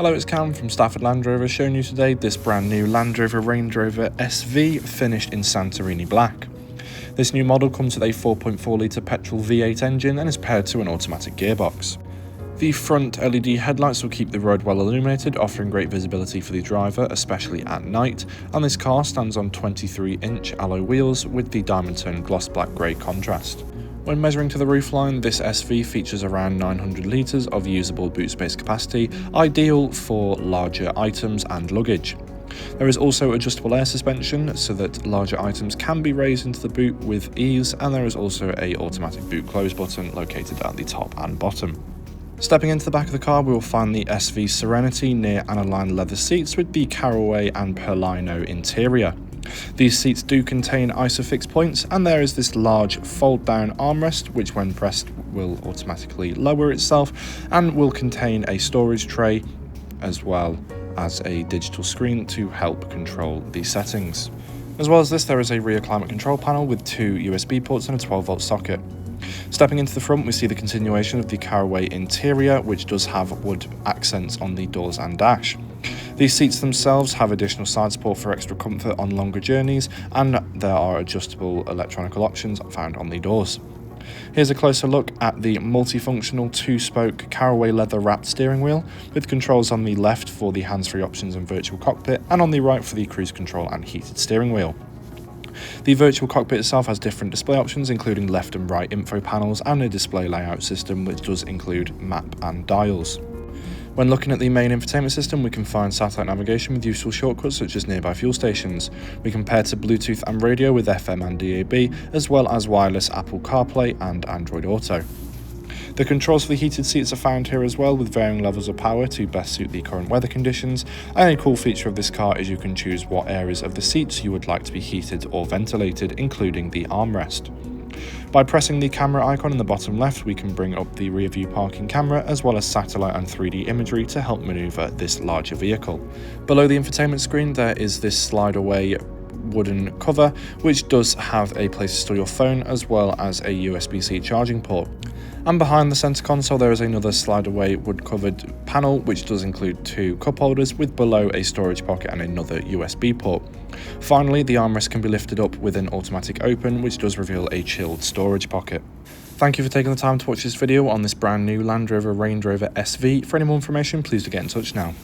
Hello, it's Cam from Stafford Land Rover showing you today this brand new Land Rover Range Rover SV finished in Santorini black. This new model comes with a 4.4 litre petrol V8 engine and is paired to an automatic gearbox. The front LED headlights will keep the road well illuminated, offering great visibility for the driver, especially at night, and this car stands on 23-inch alloy wheels with the diamond tone gloss black grey contrast. When measuring to the roofline, this SV features around 900 litres of usable boot space capacity, ideal for larger items and luggage. There is also adjustable air suspension so that larger items can be raised into the boot with ease, and there is also an automatic boot close button located at the top and bottom. Stepping into the back of the car, we will find the SV Serenity Near-Aniline leather seats with the Caraway and Perlino interior. These seats do contain ISOFIX points, and there is this large fold-down armrest which when pressed will automatically lower itself and will contain a storage tray as well as a digital screen to help control the settings. As well as this, there is a rear climate control panel with 2 USB ports and a 12-volt socket. Stepping into the front, we see the continuation of the Caraway interior, which does have wood accents on the doors and dash. These seats themselves have additional side support for extra comfort on longer journeys, and there are adjustable electronical options found on the doors. Here's a closer look at the multifunctional 2-spoke Caraway leather wrapped steering wheel, with controls on the left for the hands-free options and virtual cockpit, and on the right for the cruise control and heated steering wheel. The virtual cockpit itself has different display options, including left and right info panels and a display layout system which does include map and dials. When looking at the main infotainment system, we can find satellite navigation with useful shortcuts such as nearby fuel stations. We can pair to Bluetooth and radio with FM and DAB, as well as wireless Apple CarPlay and Android Auto. The controls for the heated seats are found here as well, with varying levels of power to best suit the current weather conditions, and a cool feature of this car is you can choose what areas of the seats you would like to be heated or ventilated, including the armrest. By pressing the camera icon in the bottom left, we can bring up the rear view parking camera as well as satellite and 3D imagery to help maneuver this larger vehicle. Below the infotainment screen, there is this slide away wooden cover which does have a place to store your phone as well as a USB-C charging port. And behind the centre console there is another slide away wood covered panel which does include 2 cup holders with below a storage pocket and another USB port. Finally, the armrest can be lifted up with an automatic open which does reveal a chilled storage pocket. Thank you for taking the time to watch this video on this brand new Land Rover Range Rover SV. For any more information, please do get in touch now.